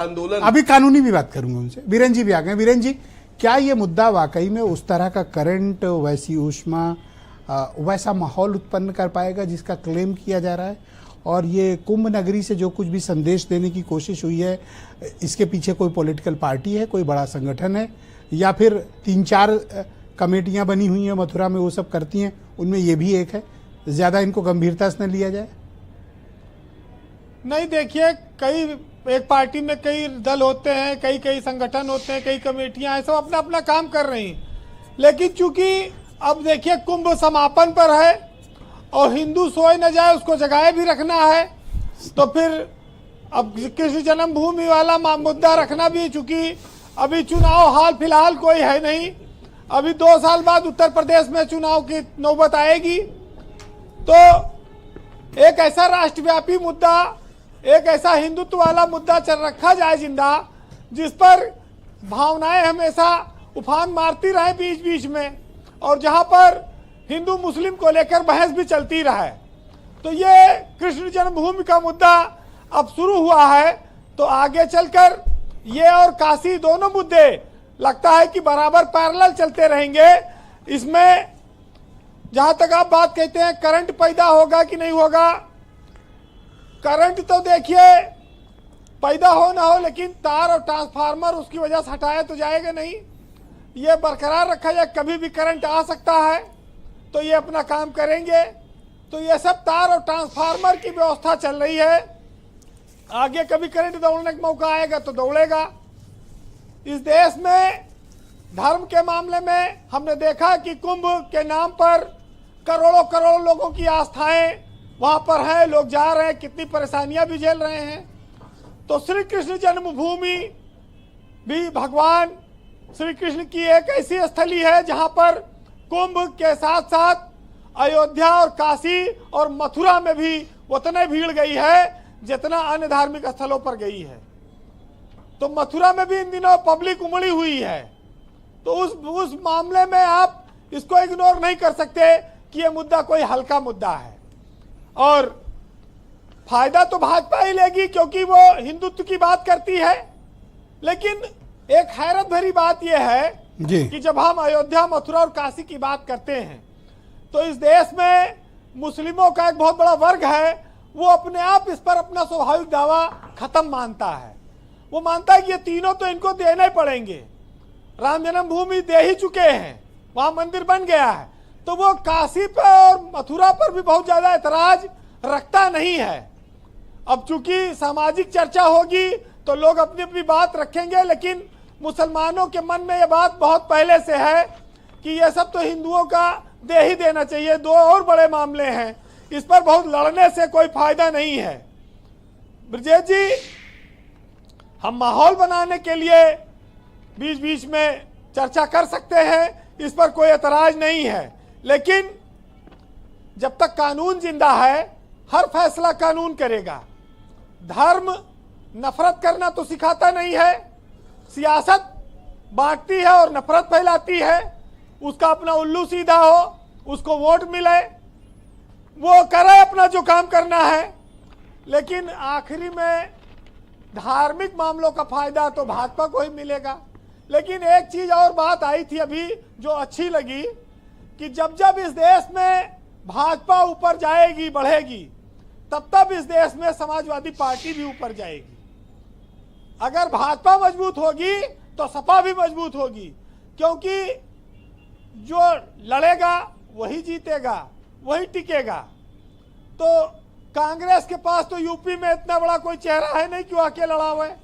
आंदोलन। अभी कानूनी भी बात करूंगा उनसे। वीरेन जी भी आ गए। वीरेन जी, क्या ये मुद्दा वाकई में उस तरह का करंट, वैसी ऊष्मा, वैसा माहौल उत्पन्न कर पाएगा जिसका क्लेम किया जा रहा है? और ये कुंभ नगरी से जो कुछ भी संदेश देने की कोशिश हुई है, इसके पीछे कोई पॉलिटिकल पार्टी है, कोई बड़ा संगठन है, या फिर 3-4 कमेटियां बनी हुई हैं मथुरा में, वो सब करती हैं, उनमें ये भी एक है? ज़्यादा इनको गंभीरता से न लिया जाए? नहीं, देखिए, कई एक पार्टी में कई दल होते हैं, कई कई संगठन होते हैं, कई कमेटियां हैं, सब अपना अपना काम कर रही हैं। लेकिन चूंकि अब देखिए कुंभ समापन पर है और हिंदू सोए न जाए, उसको जगाए भी रखना है, तो फिर अब कृष्ण जन्मभूमि वाला मुद्दा रखना भी, चूंकि अभी चुनाव हाल फिलहाल कोई है नहीं, अभी 2 साल बाद उत्तर प्रदेश में चुनाव की नौबत आएगी, तो एक ऐसा राष्ट्रव्यापी मुद्दा, एक ऐसा हिंदुत्व वाला मुद्दा चल रखा जाए जिंदा, जिस पर भावनाएं हमेशा उफान मारती रहे बीच बीच में, और जहां पर हिंदू मुस्लिम को लेकर बहस भी चलती रहे। तो ये कृष्ण जन्मभूमि का मुद्दा अब शुरू हुआ है, तो आगे चलकर ये और काशी दोनों मुद्दे लगता है कि बराबर पैरेलल चलते रहेंगे। इसमें जहां तक आप बात कहते हैं करंट पैदा होगा कि नहीं होगा, करंट तो देखिए पैदा हो ना हो, लेकिन तार और ट्रांसफार्मर उसकी वजह से हटाया तो जाएगा नहीं, ये बरकरार रखा जाए। कभी भी करंट आ सकता है, तो ये अपना काम करेंगे। तो ये सब तार और ट्रांसफार्मर की व्यवस्था चल रही है, आगे कभी करंट दौड़ने का मौका आएगा तो दौड़ेगा। इस देश में धर्म के मामले में हमने देखा कि कुंभ के नाम पर करोड़ों करोड़ों लोगों की आस्थाएं वहां पर है, लोग जा रहे हैं, कितनी परेशानियां भी झेल रहे हैं। तो श्री कृष्ण जन्मभूमि भी भगवान श्री कृष्ण की एक ऐसी स्थली है जहां पर कुंभ के साथ साथ अयोध्या और काशी और मथुरा में भी उतने भीड़ गई है जितना अन्य धार्मिक स्थलों पर गई है। तो मथुरा में भी इन दिनों पब्लिक उमड़ी हुई है, तो उस मामले में आप इसको इग्नोर नहीं कर सकते कि यह मुद्दा कोई हल्का मुद्दा है। और फायदा तो भाजपा ही लेगी क्योंकि वो हिंदुत्व की बात करती है, लेकिन एक हैरत भरी बात यह है कि जब हम अयोध्या, मथुरा और काशी की बात करते हैं, तो इस देश में मुस्लिमों का एक बहुत बड़ा वर्ग है, वो अपने आप इस पर अपना स्वाभाविक दावा खत्म मानता है। वो मानता है कि ये तीनों तो इनको देने पड़ेंगे, राम जन्मभूमि दे ही चुके हैं, वहां मंदिर बन गया है, तो वो काशी पर और मथुरा पर भी बहुत ज्यादा ऐतराज रखता नहीं है। अब चूंकि सामाजिक चर्चा होगी तो लोग अपनी अपनी बात रखेंगे, लेकिन मुसलमानों के मन में ये बात बहुत पहले से है कि ये सब तो हिंदुओं का दे ही देना चाहिए। 2 और बड़े मामले हैं, इस पर बहुत लड़ने से कोई फायदा नहीं है। ब्रजेश जी, हम माहौल बनाने के लिए बीच बीच में चर्चा कर सकते हैं, इस पर कोई एतराज नहीं है, लेकिन जब तक कानून जिंदा है हर फैसला कानून करेगा। धर्म नफरत करना तो सिखाता नहीं है, सियासत बांटती है और नफरत फैलाती है। उसका अपना उल्लू सीधा हो, उसको वोट मिले, वो करे अपना जो काम करना है, लेकिन आखिरी में धार्मिक मामलों का फायदा तो भाजपा को ही मिलेगा। लेकिन एक चीज और बात आई थी अभी जो अच्छी लगी कि जब जब इस देश में भाजपा ऊपर जाएगी, बढ़ेगी, तब तब इस देश में समाजवादी पार्टी भी ऊपर जाएगी। अगर भाजपा मजबूत होगी तो सपा भी मजबूत होगी, क्योंकि जो लड़ेगा वही जीतेगा, वही टिकेगा। तो कांग्रेस के पास तो यूपी में इतना बड़ा कोई चेहरा है नहीं कि वो आके लड़ा हुआ है,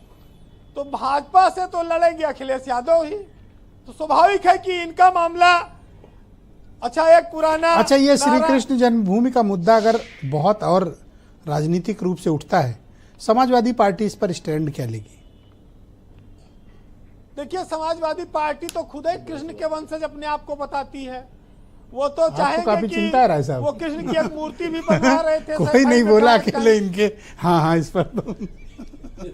तो भाजपा से तो लड़ेंगे अखिलेश यादव ही, तो स्वाभाविक है कि इनका मामला एक पुराना। अच्छा, ये श्री कृष्ण जन्मभूमि का मुद्दा अगर बहुत और राजनीतिक रूप से उठता है, समाजवादी पार्टी इस पर स्टैंड क्या लेगी? देखिए, समाजवादी पार्टी तो खुद ही कृष्ण के वंशज अपने आप को बताती है, वो तो चाहेंगे काफी कि चिंता है साहब, वो कृष्ण की एक मूर्ति भी बनवा रहे थे। कोई नहीं बोला अकेले इनके। हाँ, इस पर तो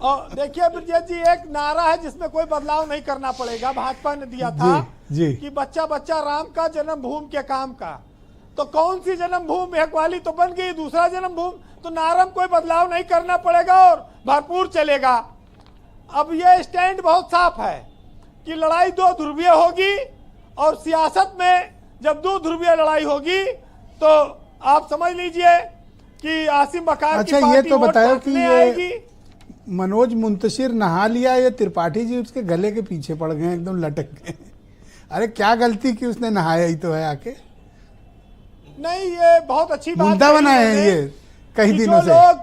और देखिए ब्रजेश जी, एक नारा है जिसमें कोई बदलाव नहीं करना पड़ेगा, भाजपा ने दिया था जी। कि बच्चा बच्चा राम का, जन्मभूमि के काम का। तो कौन सी जन्मभूमि, एक वाली तो बन गई, दूसरा जन्मभूमि, तो नारा में कोई बदलाव नहीं करना पड़ेगा और भरपूर चलेगा। अब ये स्टैंड बहुत साफ है कि लड़ाई दो ध्रुवीय होगी, और सियासत में जब दो ध्रुवीय लड़ाई होगी तो आप समझ लीजिए कि आसिम बकार अच्छा, की ये पार्टी तो वोट बताओ काटने कि ये आएगी। मनोज मुंतशिर नहा लिया, ये त्रिपाठी जी उसके गले के पीछे पड़ गए, एकदम लटक गए। अरे क्या गलती की उसने, नहाया ही तो है आके। नहीं, ये बहुत अच्छी बात मुद्दा कही बनाए हैं उन्होंने ये कई कि दिनों जो से। लोग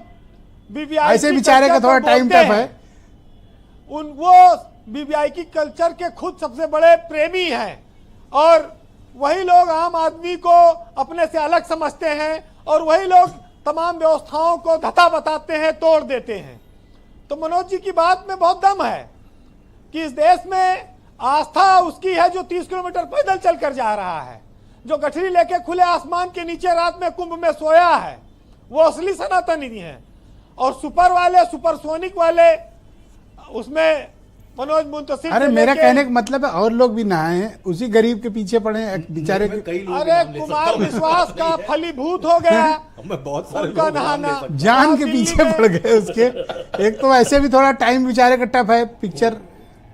बीबीआई ऐसे की बेचारे का कल्चर थोड़ा को टाइम बोलते टफ हैं, है। वो बीबीआई की कल्चर के खुद सबसे बड़े प्रेमी हैं, और वही लोग आम आदमी को अपने से अलग समझते हैं, और वही लोग तमाम व्यवस्थाओं को धता बताते हैं, तोड़ देते हैं। तो मनोज जी की बात में बहुत दम है कि इस देश में आस्था उसकी है जो 30 किलोमीटर पैदल चलकर जा रहा है, जो गठरी लेके खुले आसमान के नीचे रात में कुंभ में सोया है, वो असली सनातनी है। और सुपर वाले, सुपरसोनिक वाले, उसमें मनोज मुंतशिर अरे से मेरा लेके- कहने का मतलब है और लोग भी नहाए हैं, उसी गरीब के पीछे पड़े हैं बेचारे के। अरे कुमार विश्वास का फलीभूत हो गया मैं बहुत सारे उनका लोग नाम ले नहाना। सकता हूं। जान के दिल्ली पीछे में- पड़ गए उसके। एक तो वैसे भी थोड़ा टाइम बेचारे का टफ है। पिक्चर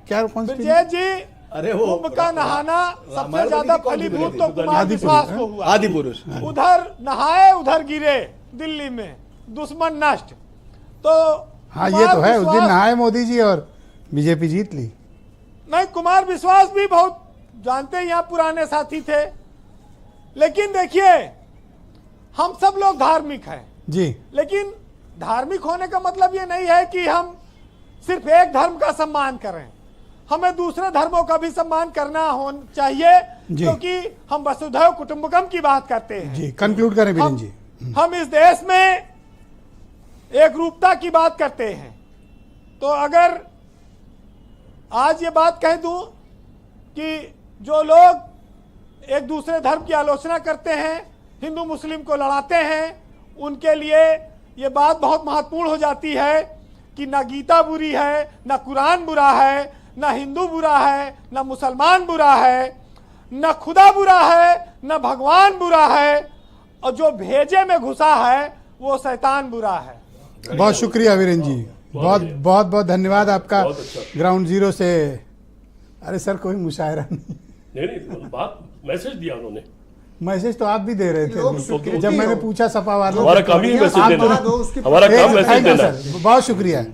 क्या कौन सी फिल्म? विजय जी, अरे वो कुंभ का नहाना सबसे रामायण ज्यादा की कौन सी फलीभूत फिल्म तो थी? कुमार आदि विश्वास पुरुष, को हुआ। आदि पुरुष। उधर नहाए उधर गिरे, दिल्ली में दुश्मन नष्ट। तो हाँ, ये कुमार तो है। उस दिन विश्वास- नहाए मोदी जी और बीजेपी जीत ली। नहीं, कुमार विश्वास भी बहुत जानते हैं, यहाँ पुराने साथी थे। लेकिन देखिए, हम सब लोग धार्मिक हैं, जी लेकिन धार्मिक होने का मतलब ये नहीं है कि हम सिर्फ एक धर्म का सम्मान करें। हमें दूसरे धर्मों का भी सम्मान करना चाहिए, जी। क्योंकि हम वसुधैव कुटुंबकम की बात करते हैं। जी, कंक्लूड करें बीरेन जी। हम इस देश में एक रूपता की बात करते हैं। तो अगर आज ये बात कह दूं कि जो लोग एक दूसरे धर्म की आलोचना करते हैं, हिंदू मुस्लिम को लड़ाते हैं, उनके लिए ये बात बहुत महत्वपूर्ण हो जाती है कि ना गीता बुरी है, ना कुरान बुरा है, ना हिंदू बुरा है, ना मुसलमान बुरा है, ना खुदा बुरा है, ना भगवान बुरा है, और जो भेजे में घुसा है वो शैतान बुरा है। बहुत शुक्रिया वीरेन जी, बहुत बहुत बहुत धन्यवाद आपका। बहुत अच्छा। ग्राउंड जीरो से। अरे सर, कोई मुशायरा नहीं। नहीं, बात मैसेज दिया उन्होंने। मैसेज तो आप भी दे रहे लोग थे सुखी जब मैंने हो। पूछा सपा वालों हमारा काम ही मैसेज आप देना तो- है। हमारा काम मैसेज थैंक यू देना है। सर, बहुत शुक्रिया।